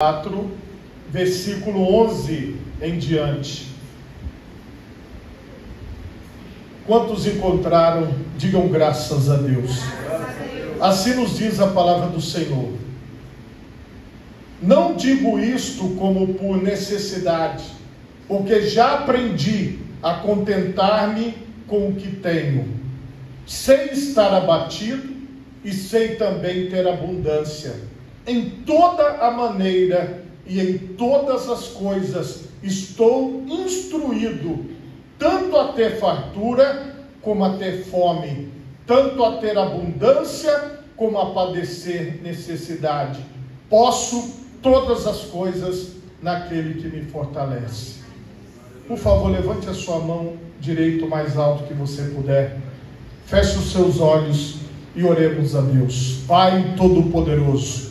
4, versículo 11 em diante. Quantos encontraram, digam graças a Deus. Assim nos diz a palavra do Senhor. Não digo isto como por necessidade, porque já aprendi a contentar-me com o que tenho. Sei estar abatido e sei também ter abundância. Em toda a maneira e em todas as coisas estou instruído, tanto a ter fartura como a ter fome, tanto a ter abundância como a padecer necessidade. Posso todas as coisas naquele que me fortalece. Por favor, levante a sua mão direita o mais alto que você puder. Feche os seus olhos e oremos a Deus. Pai Todo-Poderoso,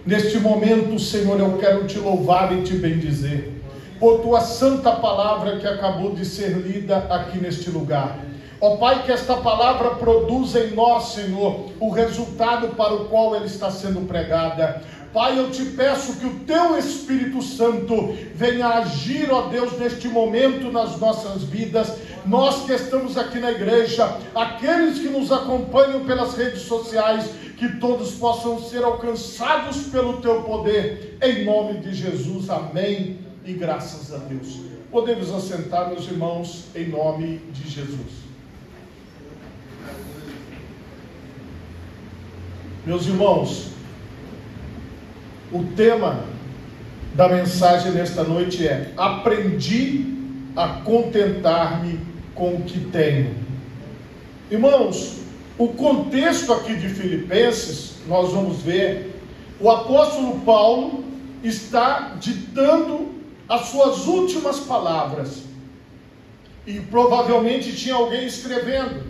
neste momento, Senhor, eu quero te louvar e te bendizer por tua santa palavra que acabou de ser lida aqui neste lugar. Ó Pai, que esta palavra produza em nós, Senhor, o resultado para o qual ela está sendo pregada. Pai, eu te peço que o teu Espírito Santo venha agir, ó Deus, neste momento nas nossas vidas. Nós que estamos aqui na igreja, aqueles que nos acompanham pelas redes sociais, que todos possam ser alcançados pelo teu poder, em nome de Jesus, amém e graças a Deus. Podemos assentar, meus irmãos, em nome de Jesus. Meus irmãos, o tema da mensagem nesta noite é: aprendi a contentar-me com o que tenho. Irmãos, o contexto aqui de Filipenses, nós vamos ver, o apóstolo Paulo está ditando as suas últimas palavras, e provavelmente tinha alguém escrevendo,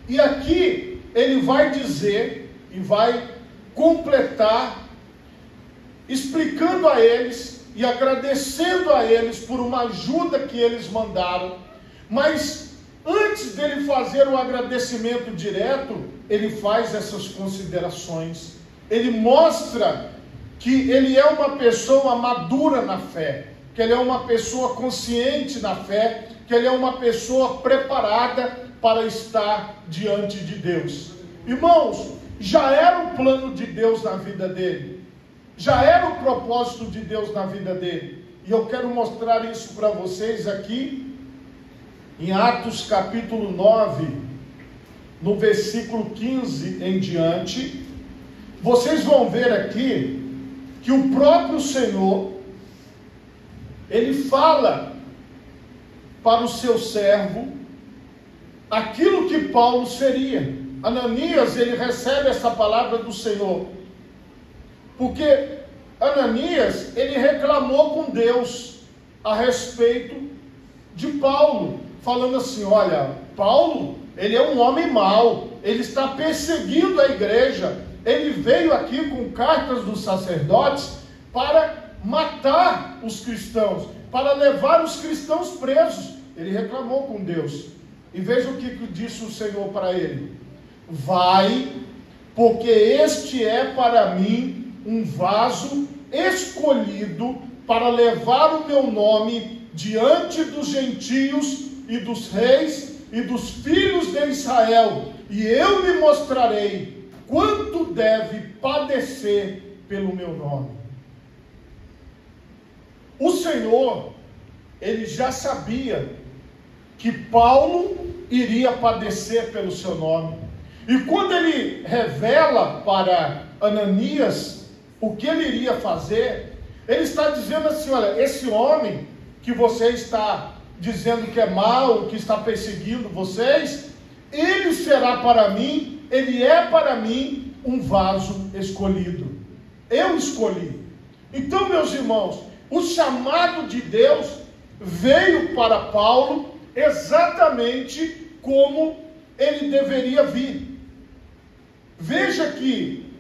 e aqui ele vai dizer e vai completar, explicando a eles e agradecendo a eles por uma ajuda que eles mandaram. Mas antes dele fazer o agradecimento direto, ele faz essas considerações. Ele mostra que ele é uma pessoa madura na fé, que ele é uma pessoa consciente na fé, que ele é uma pessoa preparada para estar diante de Deus. Irmãos, já era o plano de Deus na vida dele, já era o propósito de Deus na vida dele, e eu quero mostrar isso para vocês aqui, em Atos capítulo 9, no versículo 15 em diante. Vocês vão ver aqui, que o próprio Senhor, ele fala para o seu servo, aquilo que Paulo seria. Ananias, ele recebe essa palavra do Senhor, porque Ananias, ele reclamou com Deus a respeito de Paulo, falando assim: olha, Paulo, ele é um homem mau, ele está perseguindo a igreja, ele veio aqui com cartas dos sacerdotes para matar os cristãos, para levar os cristãos presos. Ele reclamou com Deus, e veja o que disse o Senhor para ele: vai, porque este é para mim um vaso escolhido para levar o meu nome diante dos gentios e dos reis e dos filhos de Israel, e eu me mostrarei quanto deve padecer pelo meu nome. O Senhor, ele já sabia que Paulo iria padecer pelo seu nome, e quando ele revela para Ananias o que ele iria fazer, ele está dizendo assim: olha, esse homem que você está dizendo que é mau, que está perseguindo vocês, ele será para mim, ele é para mim um vaso escolhido. Eu escolhi. Então, meus irmãos, o chamado de Deus veio para Paulo exatamente como ele deveria vir. Veja que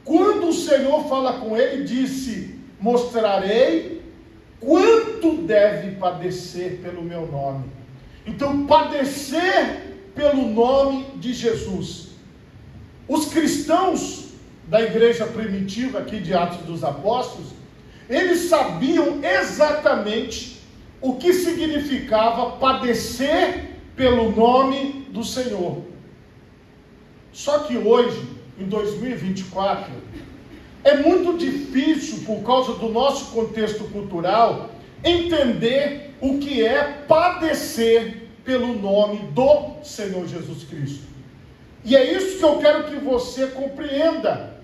quando o Senhor fala com ele, disse: mostrarei quanto deve padecer pelo meu nome. Então, padecer pelo nome de Jesus. Os cristãos da igreja primitiva aqui de Atos dos Apóstolos, eles sabiam exatamente o que significava padecer pelo nome do Senhor. Só que hoje, em 2024, é muito difícil, por causa do nosso contexto cultural, entender o que é padecer pelo nome do Senhor Jesus Cristo. E é isso que eu quero que você compreenda.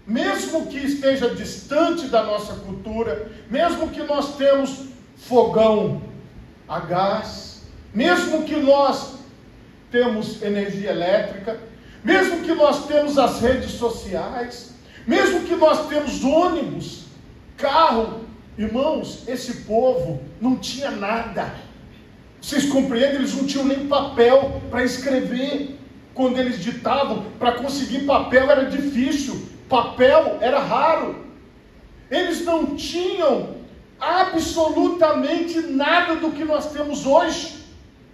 Mesmo que esteja distante da nossa cultura, mesmo que nós temos fogão a gás, mesmo que nós temos energia elétrica, mesmo que nós temos as redes sociais, mesmo que nós temos ônibus, carro, irmãos, esse povo não tinha nada. Vocês compreendem? Eles não tinham nem papel para escrever. Quando eles ditavam, para conseguir papel era difícil, papel era raro. Eles não tinham absolutamente nada do que nós temos hoje.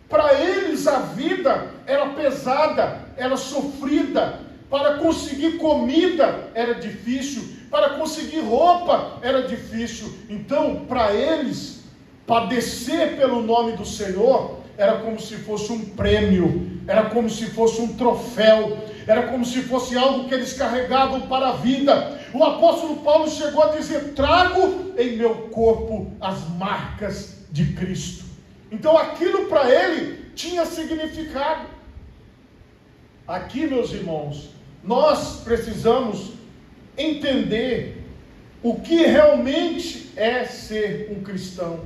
Para eles a vida era pesada, era sofrida. Para conseguir comida era difícil, para conseguir roupa era difícil. Então, para eles, padecer pelo nome do Senhor era como se fosse um prêmio, era como se fosse um troféu, era como se fosse algo que eles carregavam para a vida. O apóstolo Paulo chegou a dizer: trago em meu corpo as marcas de Cristo. Então aquilo para ele tinha significado. Aqui, meus irmãos, nós precisamos entender o que realmente é ser um cristão.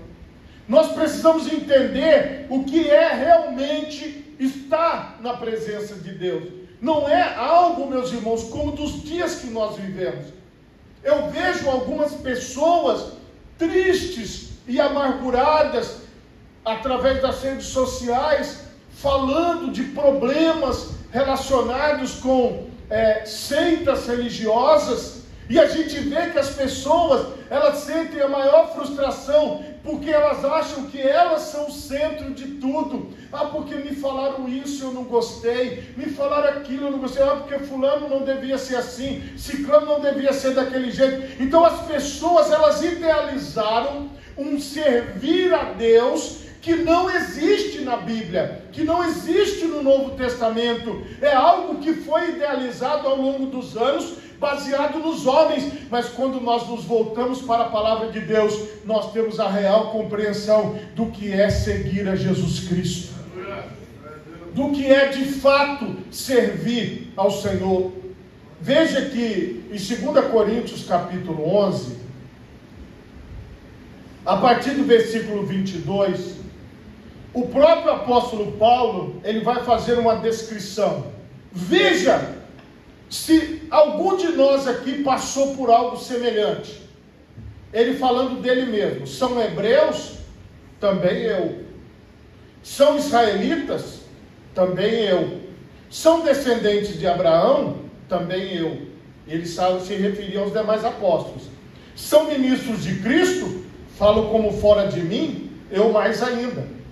Nós precisamos entender o que é realmente estar na presença de Deus. Não é algo, meus irmãos, como dos dias que nós vivemos. Eu vejo algumas pessoas tristes e amarguradas através das redes sociais, falando de problemas relacionados com seitas religiosas, e a gente vê que as pessoas, elas sentem a maior frustração, porque elas acham que elas são o centro de tudo. Ah, porque me falaram isso, eu não gostei, me falaram aquilo, eu não gostei, ah, porque fulano não devia ser assim, ciclano não devia ser daquele jeito. Então as pessoas, elas idealizaram um servir a Deus que não existe na Bíblia, que não existe no Novo Testamento. É algo que foi idealizado ao longo dos anos, baseado nos homens. Mas quando nós nos voltamos para a palavra de Deus, nós temos a real compreensão do que é seguir a Jesus Cristo, do que é de fato servir ao Senhor. Veja que em 2 Coríntios capítulo 11, a partir do versículo 22, o próprio apóstolo Paulo, ele vai fazer uma descrição. Veja se algum de nós aqui passou por algo semelhante. Ele falando dele mesmo: são hebreus? Também eu. São israelitas? Também eu. São descendentes de Abraão? Também eu. Ele se referia aos demais apóstolos. São ministros de Cristo? Falo como fora de mim? Eu mais ainda.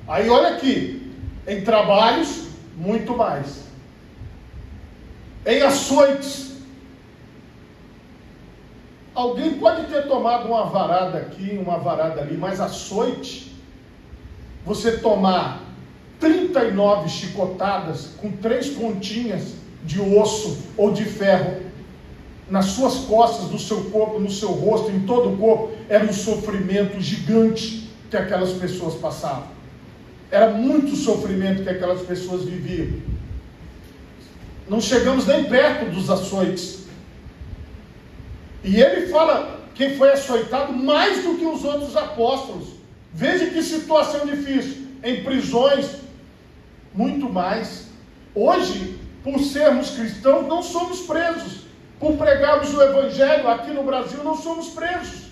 Aí olha aqui, em trabalhos, muito mais. Em açoites. Alguém pode ter tomado uma varada aqui, uma varada ali, mas açoite, você tomar 39 chicotadas com 3 pontinhas de osso ou de ferro nas suas costas, no seu corpo, no seu rosto, em todo o corpo, era um sofrimento gigante que aquelas pessoas passavam. Era muito sofrimento que aquelas pessoas viviam. Não chegamos nem perto dos açoites. E ele fala que foi açoitado mais do que os outros apóstolos. Veja que situação difícil. Em prisões, muito mais. Hoje, por sermos cristãos, não somos presos. Por pregarmos o Evangelho aqui no Brasil, não somos presos.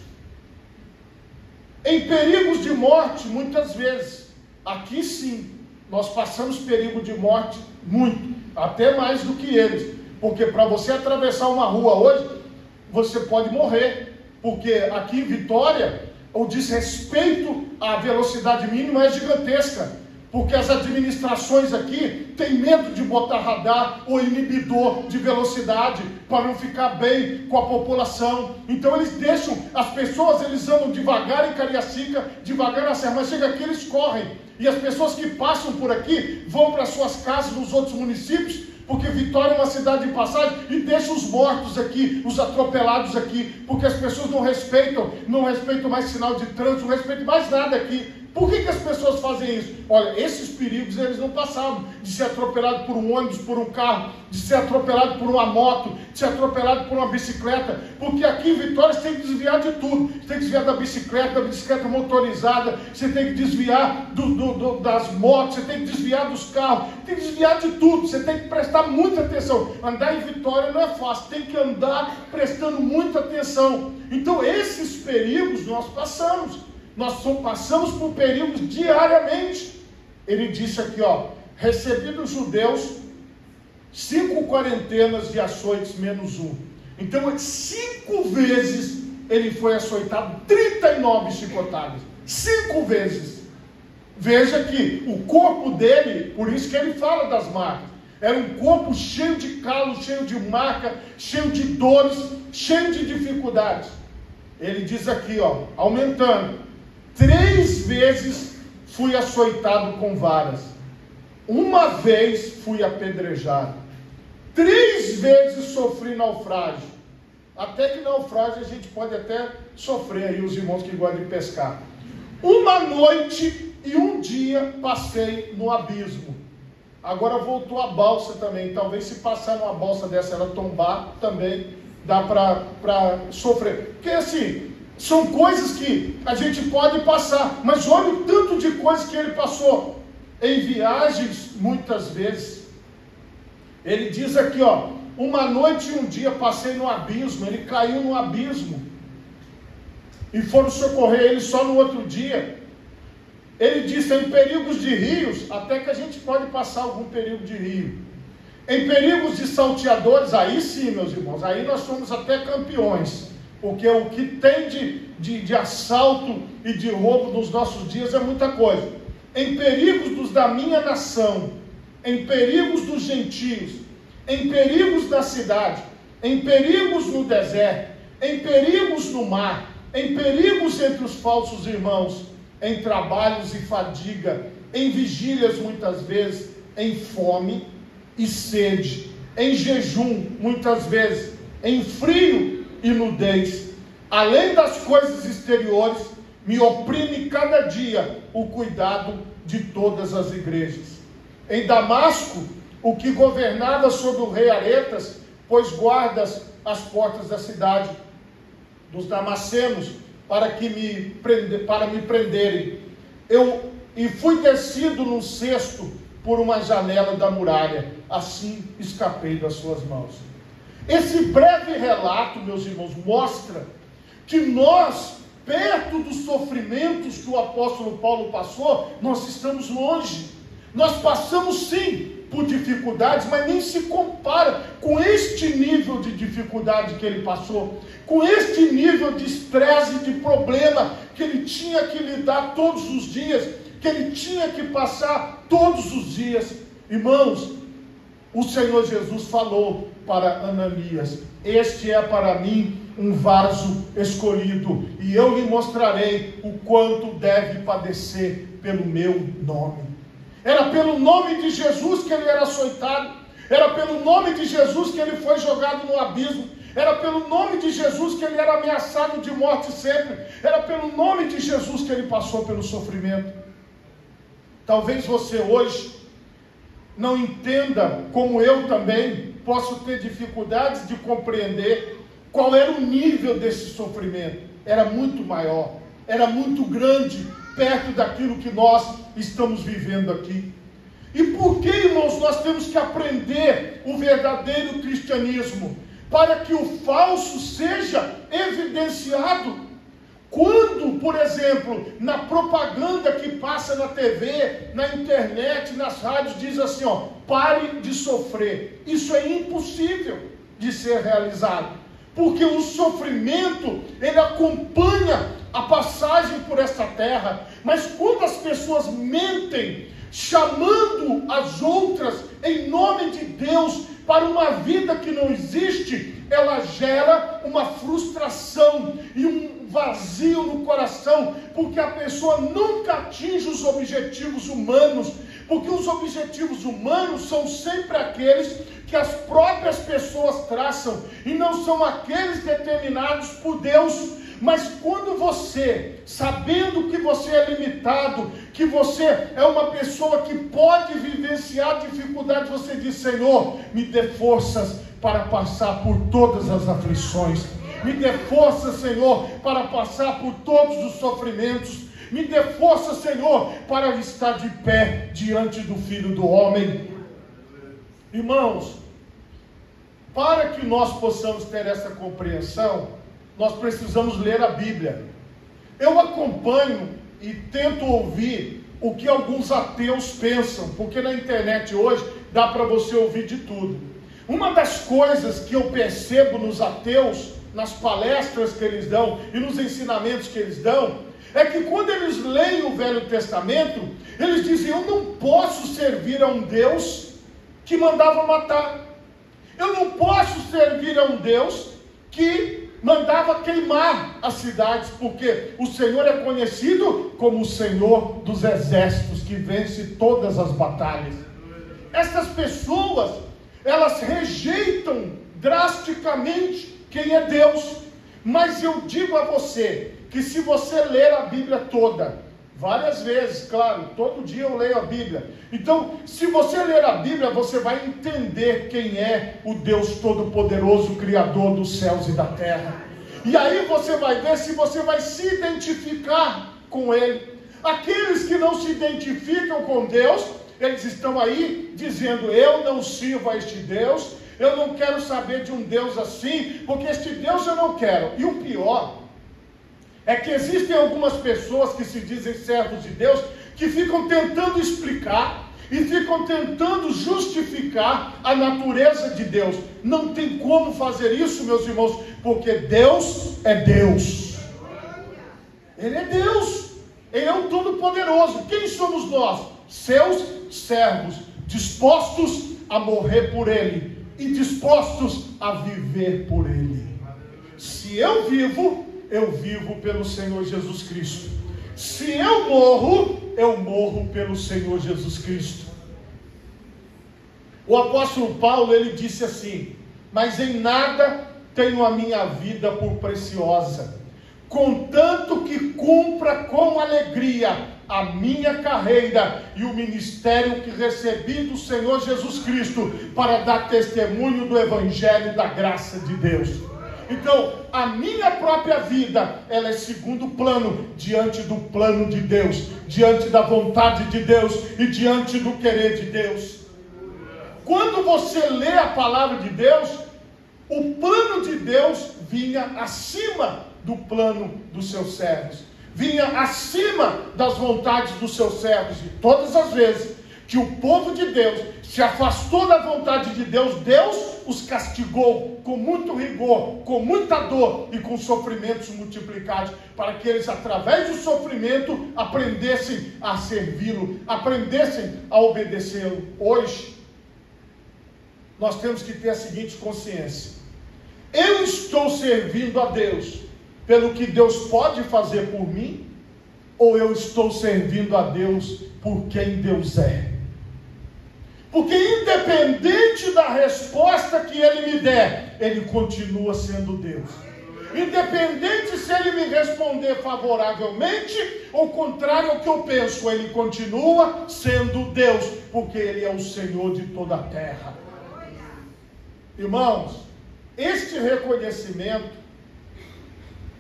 Em perigos de morte, muitas vezes. Aqui sim, nós passamos perigo de morte muito, até mais do que eles, porque para você atravessar uma rua hoje, você pode morrer, porque aqui em Vitória, o desrespeito à velocidade mínima é gigantesca. porque as administrações aqui têm medo de botar radar ou inibidor de velocidade para não ficar bem com a população. Então eles deixam as pessoas, eles andam devagar em Cariacica, devagar na Serra, mas chega aqui eles correm. E as pessoas que passam por aqui vão para suas casas nos outros municípios, porque Vitória é uma cidade de passagem, e deixa os mortos aqui, os atropelados aqui, porque as pessoas não respeitam mais sinal de trânsito, não respeitam mais nada aqui. Por que as pessoas fazem isso? Olha, esses perigos eles não passavam, de ser atropelado por um ônibus, por um carro, de ser atropelado por uma moto, de ser atropelado por uma bicicleta, porque aqui em Vitória você tem que desviar de tudo. Você tem que desviar da bicicleta motorizada, você tem que desviar das motos, você tem que desviar dos carros, tem que desviar de tudo, você tem que prestar muita atenção. Andar em Vitória não é fácil, tem que andar prestando muita atenção. Então esses perigos nós passamos. Nós passamos por perigos diariamente. Ele disse aqui, recebi dos judeus 5 quarentenas de açoites menos 1. Então 5 vezes ele foi açoitado, 39 chicotadas. 5 vezes. Veja que o corpo dele, por isso que ele fala das marcas, era um corpo cheio de calos, cheio de marca, cheio de dores, cheio de dificuldades. Ele diz aqui, aumentando. 3 vezes fui açoitado com varas. 1 vez fui apedrejado. 3 vezes sofri naufrágio. Até que naufrágio a gente pode até sofrer aí, os irmãos que gostam de pescar. 1 noite e 1 dia passei no abismo. Agora voltou a balsa também. Talvez se passar numa balsa dessa, ela tombar, também dá para sofrer. Porque assim, são coisas que a gente pode passar, mas olha o tanto de coisas que ele passou em viagens, muitas vezes. Ele diz aqui, 1 noite e 1 dia passei no abismo. Ele caiu no abismo e foram socorrer ele só no outro dia. Ele disse, em perigos de rios, até que a gente pode passar algum perigo de rio. Em perigos de salteadores, aí sim, meus irmãos, aí nós somos até campeões. Porque o que tem de assalto e de roubo nos nossos dias é muita coisa. Em perigos dos da minha nação, em perigos dos gentios, em perigos da cidade, em perigos no deserto, em perigos no mar, em perigos entre os falsos irmãos, em trabalhos e fadiga, em vigílias muitas vezes, em fome e sede, em jejum muitas vezes, em frio e nudez. Além das coisas exteriores, me oprime cada dia o cuidado de todas as igrejas. Em Damasco, o que governava sobre o rei Aretas, pôs guardas às portas da cidade dos damascenos, para me prenderem. E fui descido num cesto por uma janela da muralha, assim escapei das suas mãos. Esse breve relato, meus irmãos, mostra que nós, perto dos sofrimentos que o apóstolo Paulo passou, nós estamos longe. Nós passamos sim por dificuldades, mas nem se compara com este nível de dificuldade que ele passou, com este nível de estresse, de problema que ele tinha que lidar todos os dias, que ele tinha que passar todos os dias. Irmãos, o Senhor Jesus falou para Ananias: este é para mim um vaso escolhido, e eu lhe mostrarei o quanto deve padecer pelo meu nome. Era pelo nome de Jesus que ele era açoitado, era pelo nome de Jesus que ele foi jogado no abismo, era pelo nome de Jesus que ele era ameaçado de morte sempre, era pelo nome de Jesus que ele passou pelo sofrimento. Talvez você hoje não entenda, como eu também posso ter dificuldades de compreender qual era o nível desse sofrimento. Era muito maior, era muito grande, perto daquilo que nós estamos vivendo aqui. E por que, irmãos, nós temos que aprender o verdadeiro cristianismo? Para que o falso seja evidenciado. Quando, por exemplo, na propaganda que passa na TV, na internet, nas rádios, diz assim, pare de sofrer. Isso é impossível de ser realizado. Porque o sofrimento, ele acompanha a passagem por esta terra. Mas quando as pessoas mentem, chamando as outras em nome de Deus para uma vida que não existe, ela gera uma frustração e um vazio no coração, porque a pessoa nunca atinge os objetivos humanos, porque os objetivos humanos são sempre aqueles que as próprias pessoas traçam e não são aqueles determinados por Deus. Mas quando você, sabendo que você é limitado, que você é uma pessoa que pode vivenciar dificuldades, você diz: Senhor, me dê forças para passar por todas as aflições, me dê força, Senhor, para passar por todos os sofrimentos, me dê força, Senhor, para estar de pé diante do Filho do Homem. Irmãos, para que nós possamos ter essa compreensão, nós precisamos ler a Bíblia. Eu acompanho e tento ouvir o que alguns ateus pensam, porque na internet hoje dá para você ouvir de tudo. Uma das coisas que eu percebo nos ateus, nas palestras que eles dão e nos ensinamentos que eles dão, é que quando eles leem o Velho Testamento, eles dizem: eu não posso servir a um Deus que mandava matar, eu não posso servir a um Deus que mandava queimar as cidades, porque o Senhor é conhecido como o Senhor dos exércitos, que vence todas as batalhas. Essas pessoas, elas rejeitam drasticamente quem é Deus. Mas eu digo a você, que se você ler a Bíblia toda, várias vezes, claro, todo dia eu leio a Bíblia. Então, se você ler a Bíblia, você vai entender quem é o Deus Todo-Poderoso, Criador dos céus e da terra. E aí você vai ver se você vai se identificar com Ele. Aqueles que não se identificam com Deus, eles estão aí dizendo: eu não sirvo a este Deus, eu não quero saber de um Deus assim, porque este Deus eu não quero. E o pior é que existem algumas pessoas que se dizem servos de Deus, que ficam tentando explicar e ficam tentando justificar a natureza de Deus. Não tem como fazer isso, meus irmãos, porque Deus é Deus. Ele é Deus. Ele é o Todo-Poderoso. Quem somos nós? Seus servos, dispostos a morrer por Ele e dispostos a viver por Ele. Se eu vivo pelo Senhor Jesus Cristo. Se eu morro pelo Senhor Jesus Cristo. O apóstolo Paulo, ele disse assim: mas em nada tenho a minha vida por preciosa, contanto que cumpra com alegria a minha carreira e o ministério que recebi do Senhor Jesus Cristo, para dar testemunho do Evangelho da graça de Deus. Então, a minha própria vida, ela é segundo plano, diante do plano de Deus, diante da vontade de Deus e diante do querer de Deus. Quando você lê a palavra de Deus, o plano de Deus vinha acima do plano dos seus servos, vinha acima das vontades dos seus servos. E todas as vezes que o povo de Deus se afastou da vontade de Deus, Deus os castigou com muito rigor, com muita dor e com sofrimentos multiplicados, para que eles, através do sofrimento, aprendessem a servi-lo, aprendessem a obedecê-lo. Hoje, nós temos que ter a seguinte consciência: eu estou servindo a Deus pelo que Deus pode fazer por mim, ou eu estou servindo a Deus por quem Deus é? Porque independente da resposta que Ele me der, Ele continua sendo Deus. Independente se Ele me responder favoravelmente ou contrário ao que eu penso, Ele continua sendo Deus, porque Ele é o Senhor de toda a terra. Irmãos, este reconhecimento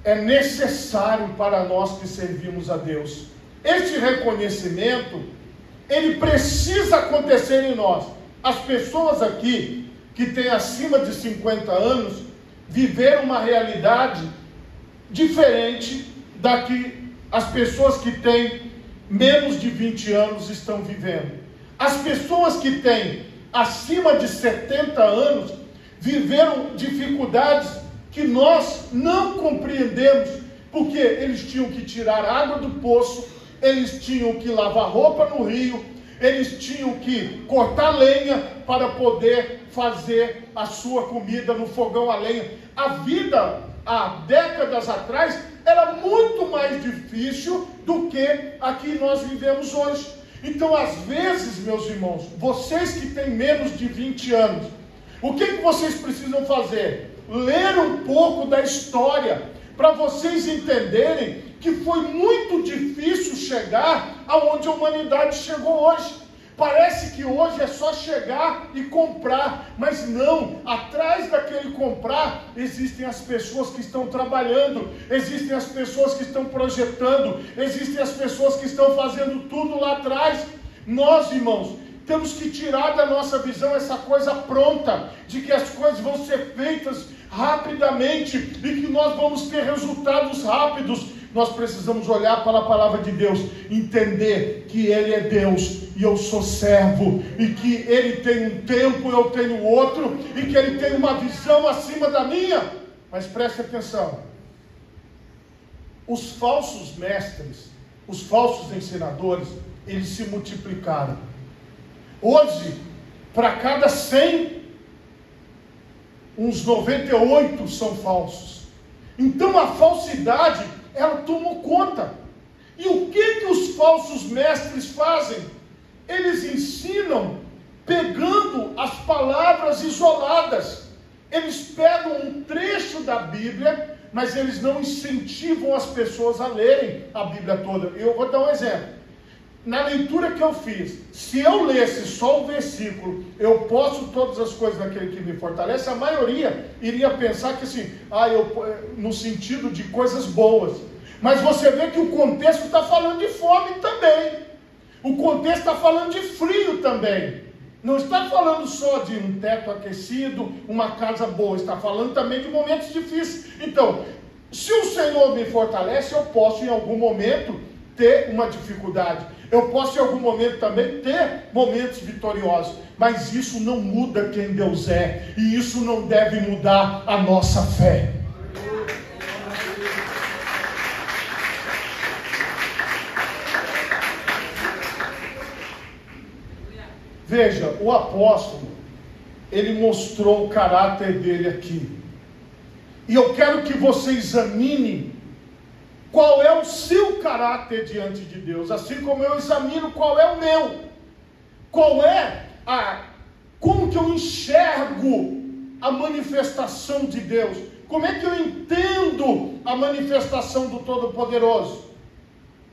é necessário para nós que servimos a Deus. Este reconhecimento, ele precisa acontecer em nós. As pessoas aqui que têm acima de 50 anos viveram uma realidade diferente da que as pessoas que têm menos de 20 anos estão vivendo. As pessoas que têm acima de 70 anos viveram dificuldades que nós não compreendemos, porque eles tinham que tirar água do poço, eles tinham que lavar roupa no rio, Eles tinham que cortar lenha para poder fazer a sua comida no fogão a lenha. A vida, há décadas atrás, era muito mais difícil do que a que nós vivemos hoje. Então, às vezes, meus irmãos, vocês que têm menos de 20 anos, o que vocês precisam fazer? Ler um pouco da história, para vocês entenderem que foi muito difícil chegar aonde a humanidade chegou hoje. Parece que hoje é só chegar e comprar, mas não, atrás daquele comprar, existem as pessoas que estão trabalhando, existem as pessoas que estão projetando, existem as pessoas que estão fazendo tudo lá atrás. Nós, irmãos, temos que tirar da nossa visão essa coisa pronta, de que as coisas vão ser feitas rapidamente e que nós vamos ter resultados rápidos. Nós precisamos olhar para a palavra de Deus, entender que Ele é Deus e eu sou servo, e que Ele tem um tempo, eu tenho outro, e que Ele tem uma visão acima da minha. Mas preste atenção, os falsos mestres, os falsos ensinadores, eles se multiplicaram. Hoje, para cada 100, uns 98 são falsos. Então a falsidade, ela tomou conta. E o que os falsos mestres fazem? Eles ensinam pegando as palavras isoladas. Eles pegam um trecho da Bíblia, mas eles não incentivam as pessoas a lerem a Bíblia toda. Eu vou dar um exemplo. Na leitura que eu fiz, se eu lesse só o versículo, eu posso todas as coisas daquele que me fortalece, a maioria iria pensar que assim, no sentido de coisas boas. Mas você vê que o contexto está falando de fome também. O contexto está falando de frio também. Não está falando só de um teto aquecido, uma casa boa. Está falando também de momentos difíceis. Então, se o Senhor me fortalece, eu posso em algum momento ter uma dificuldade. Eu posso em algum momento também ter momentos vitoriosos. Mas isso não muda quem Deus é. E isso não deve mudar a nossa fé. Veja, o apóstolo, ele mostrou o caráter dele aqui. E eu quero que você examine qual é o seu caráter diante de Deus, assim como eu examino qual é o meu. Como que eu enxergo a manifestação de Deus? Como é que eu entendo a manifestação do Todo-Poderoso?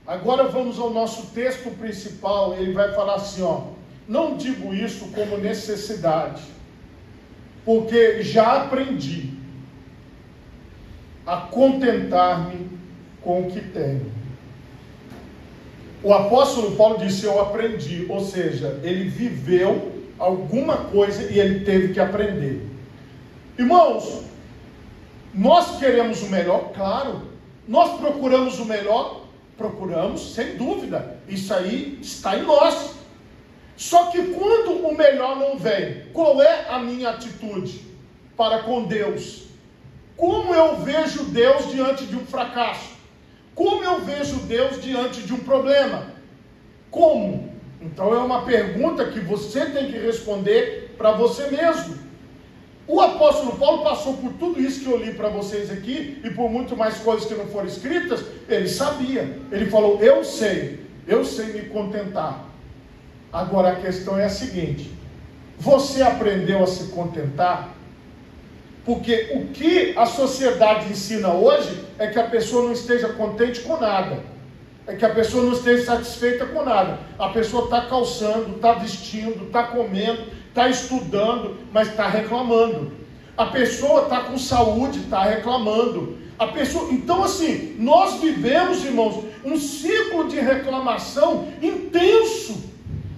Agora vamos ao nosso texto principal. Ele vai falar assim, não digo isso como necessidade, porque já aprendi a contentar-me com o que tenho. O apóstolo Paulo disse, eu aprendi, ou seja, ele viveu alguma coisa e ele teve que aprender. Irmãos, nós queremos o melhor, claro. Nós procuramos o melhor, procuramos, sem dúvida. Isso aí está em nós. Só que quando o melhor não vem, qual é a minha atitude para com Deus? Como eu vejo Deus diante de um fracasso? Como eu vejo Deus diante de um problema? Como? Então é uma pergunta que você tem que responder para você mesmo. O apóstolo Paulo passou por tudo isso que eu li para vocês aqui, e por muito mais coisas que não foram escritas. Ele sabia, ele falou, eu sei me contentar. Agora a questão é a seguinte, você aprendeu a se contentar? Porque o que a sociedade ensina hoje é que a pessoa não esteja contente com nada, é que a pessoa não esteja satisfeita com nada. A pessoa está calçando, está vestindo, está comendo, está estudando, mas está reclamando. A pessoa está com saúde, está reclamando. Então assim, nós vivemos, irmãos, um ciclo de reclamação intenso.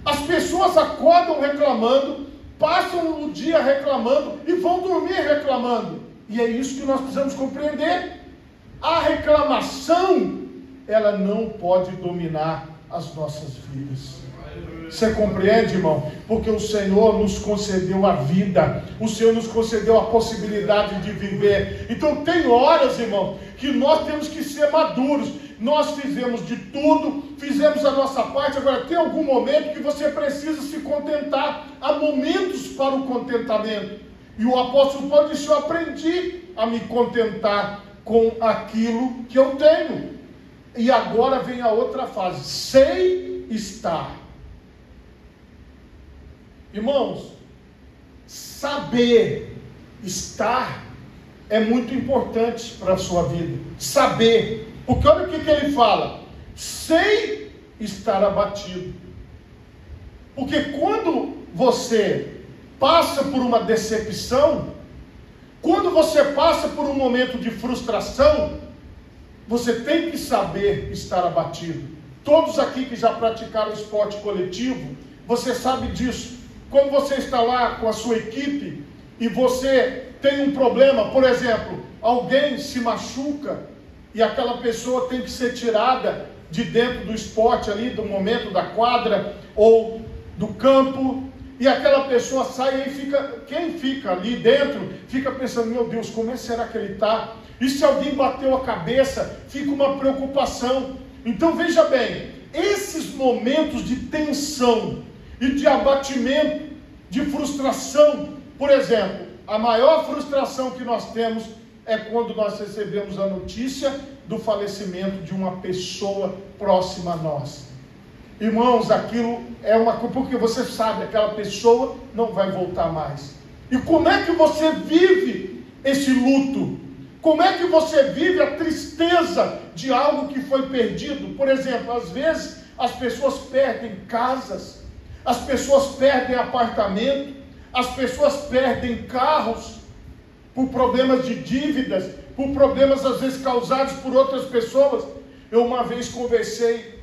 As pessoas acordam reclamando, passam o dia reclamando e vão dormir reclamando. E é isso que nós precisamos compreender. A reclamação, ela não pode dominar as nossas vidas. Você compreende, irmão? Porque o Senhor nos concedeu a vida, o Senhor nos concedeu a possibilidade de viver. Então tem horas, irmão, que nós temos que ser maduros. nós fizemos de tudo, fizemos a nossa parte. Agora tem algum momento que você precisa se contentar. Há momentos para o contentamento. E o apóstolo Paulo disse: eu aprendi a me contentar com aquilo que eu tenho. E agora vem a outra fase: sei estar. Irmãos, saber estar é muito importante para a sua vida. Saber, porque olha o que ele fala: sei estar abatido. Porque quando você passa por uma decepção, quando você passa por um momento de frustração, você tem que saber estar abatido. Todos aqui que já praticaram esporte coletivo, você sabe disso. Quando você está lá com a sua equipe e você tem um problema, por exemplo, alguém se machuca e aquela pessoa tem que ser tirada de dentro do esporte ali, do momento da quadra ou do campo, e aquela pessoa sai e fica, quem fica ali dentro, fica pensando: meu Deus, como será que ele está? E se alguém bateu a cabeça, fica uma preocupação. Então veja bem, esses momentos de tensão e de abatimento, de frustração, por exemplo, a maior frustração que nós temos é quando nós recebemos a notícia do falecimento de uma pessoa próxima a nós. Irmãos, aquilo é uma coisa, porque você sabe, aquela pessoa não vai voltar mais. E como é que você vive esse luto? Como é que você vive a tristeza de algo que foi perdido? Por exemplo, às vezes as pessoas perdem casas, as pessoas perdem apartamento, as pessoas perdem carros por problemas de dívidas, por problemas às vezes causados por outras pessoas. Eu uma vez conversei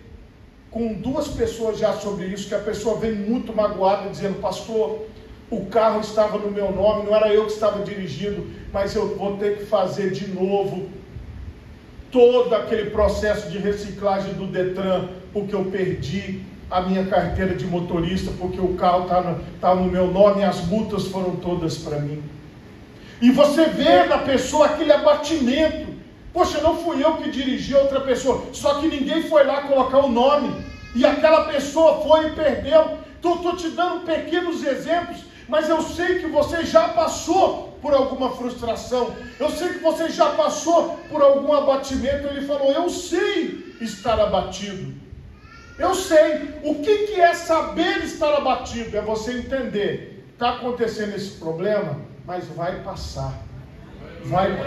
com 2 pessoas já sobre isso, que a pessoa vem muito magoada, dizendo: pastor, o carro estava no meu nome, não era eu que estava dirigindo, mas eu vou ter que fazer de novo todo aquele processo de reciclagem do Detran, porque eu perdi a minha carteira de motorista, porque o carro está no meu nome e as multas foram todas para mim. E você vê na pessoa aquele abatimento: poxa, não fui eu que dirigi, outra pessoa. Só que ninguém foi lá colocar o nome, e aquela pessoa foi e perdeu. Então, estou te dando pequenos exemplos, mas eu sei que você já passou por alguma frustração, eu sei que você já passou por algum abatimento. Ele falou: eu sei estar abatido. Eu sei. O que é saber estar abatido? É você entender: está acontecendo esse problema, mas vai passar.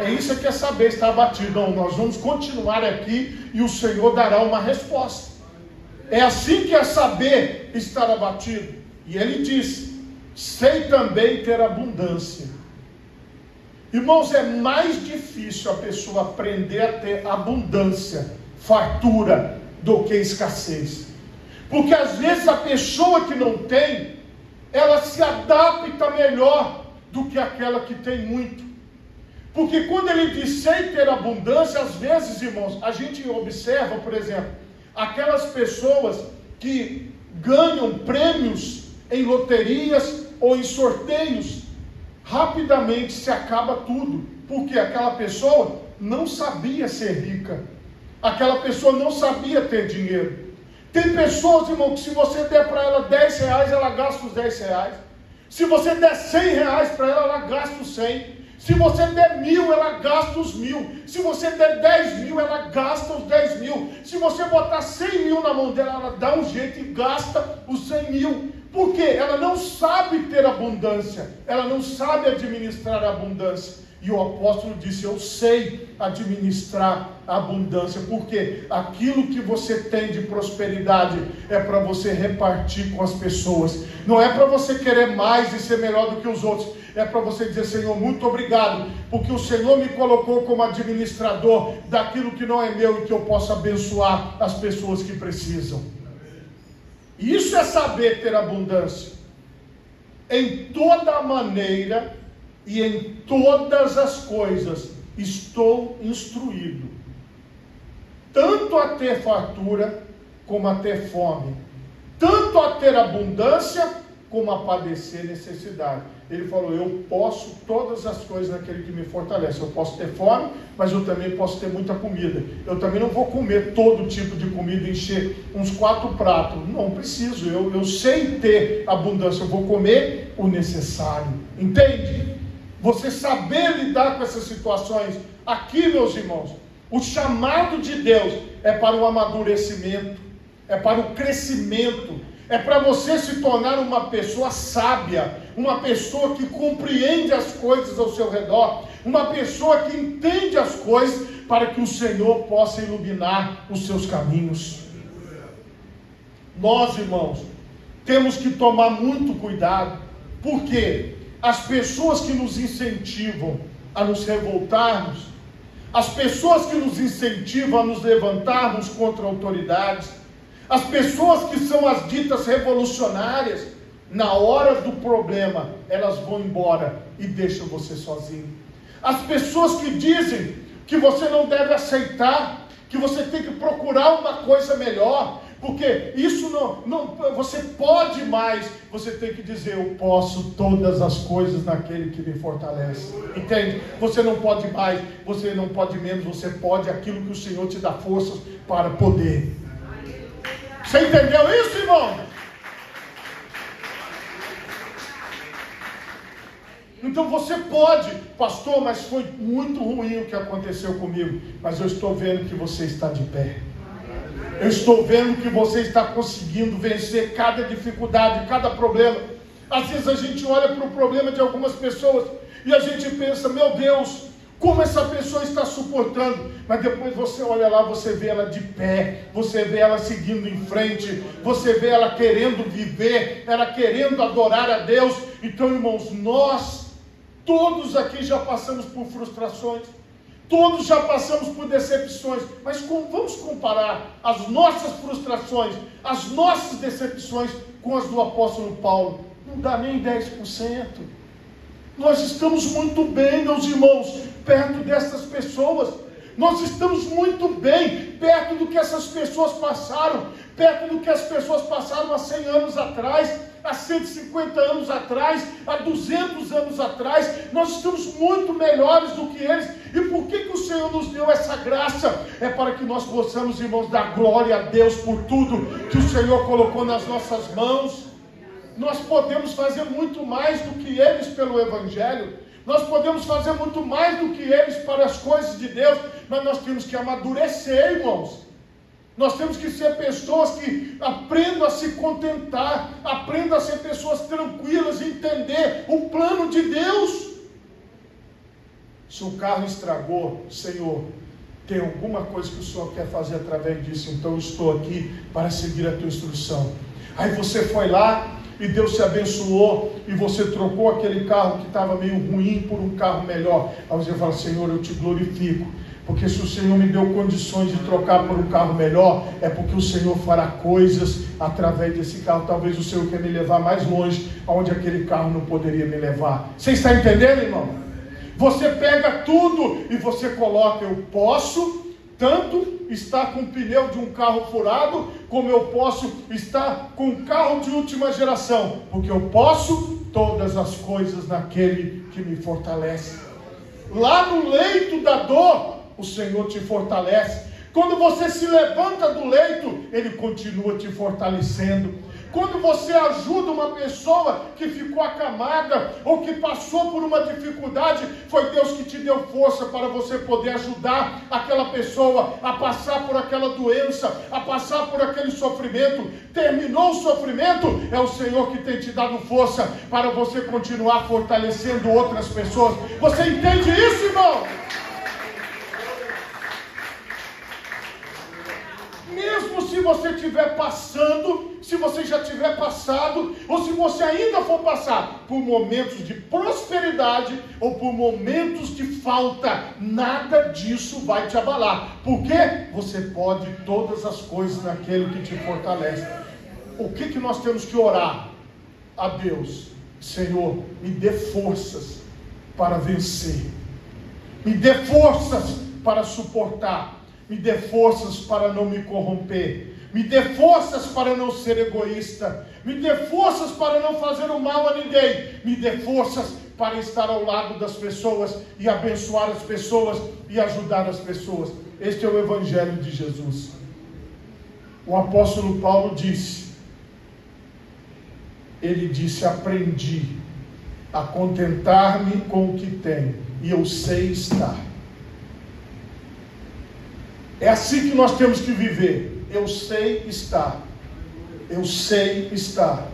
É isso que é saber estar abatido. Não, nós vamos continuar aqui e o Senhor dará uma resposta. É assim que é saber estar abatido. E ele diz: sei também ter abundância. Irmãos, é mais difícil a pessoa aprender a ter abundância, fartura, do que escassez. Porque às vezes a pessoa que não tem, ela se adapta melhor do que aquela que tem muito. Porque quando ele diz sei ter abundância, às vezes, irmãos, a gente observa, por exemplo, aquelas pessoas que ganham prêmios em loterias ou em sorteios, rapidamente se acaba tudo, porque aquela pessoa não sabia ser rica, aquela pessoa não sabia ter dinheiro. Tem pessoas, irmão, que se você der para ela 10 reais, ela gasta os 10 reais. Se você der 100 reais para ela, ela gasta os 100. Se você der 1.000, ela gasta os 1.000. Se você der 10.000, ela gasta os 10.000. Se você botar 100.000 na mão dela, ela dá um jeito e gasta os 100.000. Por quê? Ela não sabe ter abundância. Ela não sabe administrar a abundância. E o apóstolo disse: eu sei administrar a abundância, porque aquilo que você tem de prosperidade é para você repartir com as pessoas. Não é para você querer mais e ser melhor do que os outros. É para você dizer: Senhor, muito obrigado, porque o Senhor me colocou como administrador daquilo que não é meu e que eu possa abençoar as pessoas que precisam. Isso é saber ter abundância. Em toda maneira e em todas as coisas estou instruído, tanto a ter fartura como a ter fome, tanto a ter abundância como a padecer necessidade. Ele falou, eu posso todas as coisas naquele que me fortalece. Eu posso ter fome, mas eu também posso ter muita comida. Eu também não vou comer todo tipo de comida, encher uns 4 pratos. Não preciso, eu sei ter abundância. Eu vou comer o necessário. Entende? Você saber lidar com essas situações. Aqui, meus irmãos, o chamado de Deus é para o amadurecimento, é para o crescimento, é para você se tornar uma pessoa sábia, uma pessoa que compreende as coisas ao seu redor, uma pessoa que entende as coisas para que o Senhor possa iluminar os seus caminhos. Nós, irmãos, temos que tomar muito cuidado, porque as pessoas que nos incentivam a nos revoltarmos, as pessoas que nos incentivam a nos levantarmos contra autoridades, as pessoas que são as ditas revolucionárias, na hora do problema, elas vão embora e deixam você sozinho. As pessoas que dizem que você não deve aceitar, que você tem que procurar uma coisa melhor, porque isso não você pode mais, você tem que dizer, eu posso todas as coisas naquele que me fortalece. Entende? Você não pode mais, você não pode menos, você pode aquilo que o Senhor te dá forças para poder. Você entendeu isso, irmão? Então você pode, pastor, mas foi muito ruim o que aconteceu comigo, mas eu estou vendo que você está de pé. Eu estou vendo que você está conseguindo vencer cada dificuldade, cada problema. Às vezes a gente olha para o problema de algumas pessoas e a gente pensa, meu Deus, como essa pessoa está suportando, mas depois você olha lá, você vê ela de pé, você vê ela seguindo em frente, você vê ela querendo viver, ela querendo adorar a Deus. Então, irmãos, nós, todos aqui já passamos por frustrações, todos já passamos por decepções, mas vamos comparar as nossas frustrações, as nossas decepções com as do apóstolo Paulo, não dá nem 10%. Nós estamos muito bem, meus irmãos, perto dessas pessoas. Nós estamos muito bem perto do que essas pessoas passaram, perto do que as pessoas passaram há 100 anos atrás, há 150 anos atrás, há 200 anos atrás. Nós estamos muito melhores do que eles. E por que o Senhor nos deu essa graça? É para que nós possamos, irmãos, dar glória a Deus por tudo que o Senhor colocou nas nossas mãos. Nós podemos fazer muito mais do que eles pelo Evangelho. Nós podemos fazer muito mais do que eles para as coisas de Deus. Mas nós temos que amadurecer, irmãos. Nós temos que ser pessoas que aprendam a se contentar, aprendam a ser pessoas tranquilas, entender o plano de Deus. Se o carro estragou, Senhor, tem alguma coisa que o Senhor quer fazer através disso, então eu estou aqui para seguir a tua instrução. Aí você foi lá e Deus te abençoou e você trocou aquele carro que estava meio ruim por um carro melhor. Aí você fala, Senhor, eu te glorifico, porque se o Senhor me deu condições de trocar por um carro melhor, é porque o Senhor fará coisas através desse carro. Talvez o Senhor quer me levar mais longe, aonde aquele carro não poderia me levar. Você está entendendo, irmão? Você pega tudo e você coloca, eu posso tanto estar com o pneu de um carro furado, como eu posso estar com um carro de última geração, porque eu posso todas as coisas naquele que me fortalece. Lá no leito da dor, o Senhor te fortalece. Quando você se levanta do leito, Ele continua te fortalecendo. Quando você ajuda uma pessoa que ficou acamada ou que passou por uma dificuldade, foi Deus que te deu força para você poder ajudar aquela pessoa a passar por aquela doença, a passar por aquele sofrimento. Terminou o sofrimento, é o Senhor que tem te dado força para você continuar fortalecendo outras pessoas. Você entende isso, irmão? Mesmo se você estiver passando, se você já tiver passado, ou se você ainda for passar por momentos de prosperidade ou por momentos de falta, nada disso vai te abalar. Porque você pode todas as coisas naquele que te fortalece. O que nós temos que orar a Deus? Senhor, me dê forças para vencer, me dê forças para suportar, me dê forças para não me corromper, Me dê forças para não ser egoísta. Me dê forças para não fazer o mal a ninguém. Me dê forças para estar ao lado das pessoas e abençoar as pessoas e ajudar as pessoas. Este é o Evangelho de Jesus. O apóstolo Paulo disse, aprendi a contentar-me com o que tenho, e eu sei estar. É assim que nós temos que viver. Eu sei estar. Eu sei estar.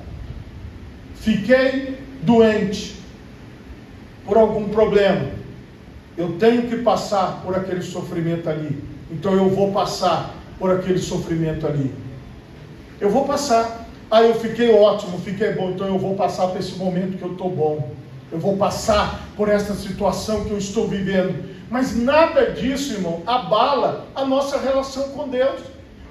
Fiquei doente por algum problema. Eu tenho que passar por aquele sofrimento ali. Então eu vou passar por aquele sofrimento ali. Eu vou passar. Eu fiquei ótimo, fiquei bom. Então eu vou passar por esse momento que eu estou bom. Eu vou passar por essa situação que eu estou vivendo. Mas nada disso, irmão, abala a nossa relação com Deus.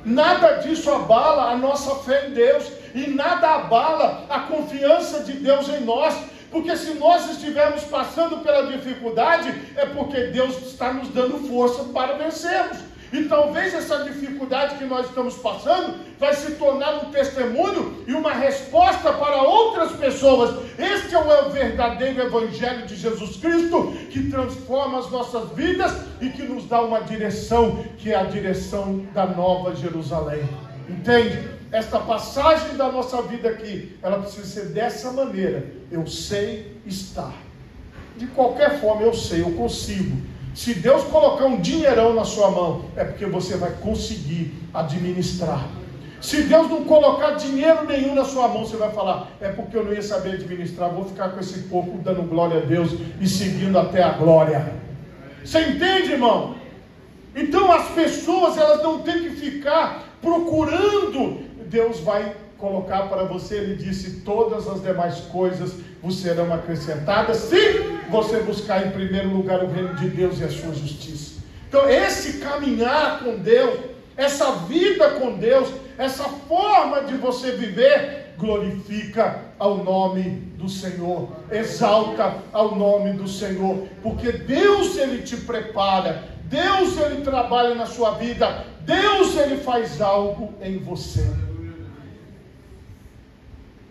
Nada disso abala a nossa fé em Deus. E nada abala a confiança de Deus em nós. Porque se nós estivermos passando pela dificuldade, é porque Deus está nos dando força para vencermos. E talvez essa dificuldade que nós estamos passando vai se tornar um testemunho e uma resposta para outras pessoas. Este é o verdadeiro Evangelho de Jesus Cristo, que transforma as nossas vidas e que nos dá uma direção, que é a direção da Nova Jerusalém. Entende? Esta passagem da nossa vida aqui, ela precisa ser dessa maneira. Eu sei estar. De qualquer forma, eu sei, eu consigo. Se Deus colocar um dinheirão na sua mão, é porque você vai conseguir administrar. Se Deus não colocar dinheiro nenhum na sua mão, você vai falar, é porque eu não ia saber administrar, vou ficar com esse pouco dando glória a Deus e seguindo até a glória. Você entende, irmão? Então as pessoas, elas não têm que ficar procurando. Deus vai colocar para você, ele disse, todas as demais coisas vos serão acrescentadas, se você buscar em primeiro lugar o reino de Deus e a sua justiça. Então esse caminhar com Deus, essa vida com Deus, essa forma de você viver, glorifica ao nome do Senhor, exalta ao nome do Senhor, porque Deus, ele te prepara, Deus, ele trabalha na sua vida, Deus, ele faz algo em você.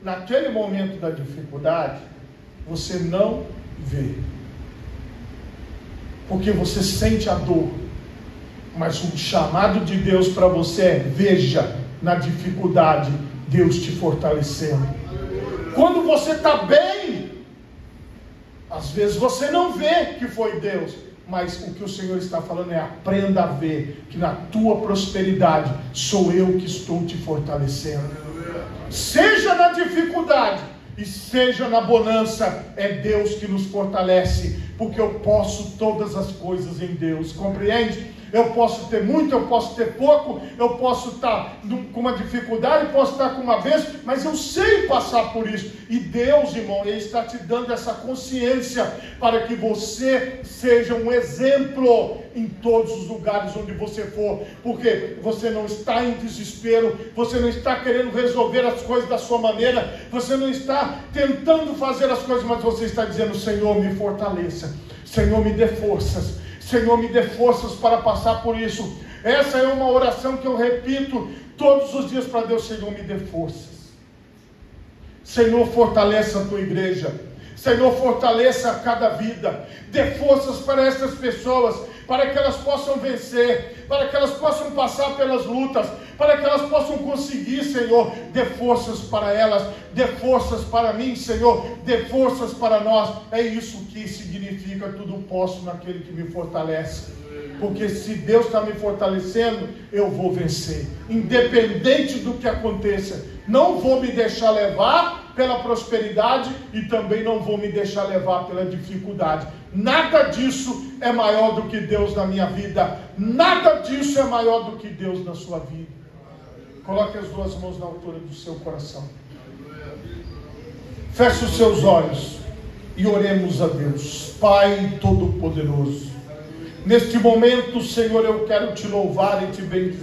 Naquele momento da dificuldade, você não vê, porque você sente a dor, mas o chamado de Deus para você é, veja na dificuldade, Deus te fortalecendo. Quando você está bem, às vezes você não vê que foi Deus, mas o que o Senhor está falando é, aprenda a ver, que na tua prosperidade, sou eu que estou te fortalecendo. Seja na dificuldade e seja na bonança, é Deus que nos fortalece, porque eu posso todas as coisas em Deus, compreende? Eu posso ter muito, eu posso ter pouco, eu posso estar com uma dificuldade, posso estar com uma bênção, mas eu sei passar por isso. E Deus, irmão, ele está te dando essa consciência para que você seja um exemplo em todos os lugares onde você for, porque você não está em desespero, você não está querendo resolver as coisas da sua maneira, você não está tentando fazer as coisas, mas você está dizendo, Senhor, me fortaleça, Senhor, me dê forças, Senhor, me dê forças para passar por isso. Essa é uma oração que eu repito todos os dias para Deus. Senhor, me dê forças. Senhor, fortaleça a tua igreja. Senhor, fortaleça cada vida. Dê forças para essas pessoas, para que elas possam vencer, para que elas possam passar pelas lutas, para que elas possam conseguir, Senhor. Dê forças para elas, dê forças para mim, Senhor, dê forças para nós. É isso que significa tudo posso naquele que me fortalece. Porque se Deus está me fortalecendo, eu vou vencer, independente do que aconteça. Não vou me deixar levar pela prosperidade e também não vou me deixar levar pela dificuldade. Nada disso é maior do que Deus na minha vida. Nada disso é maior do que Deus na sua vida. Coloque as duas mãos na altura do seu coração. Feche os seus olhos e oremos a Deus. Pai Todo-Poderoso, neste momento, Senhor, eu quero te louvar e te bendizer.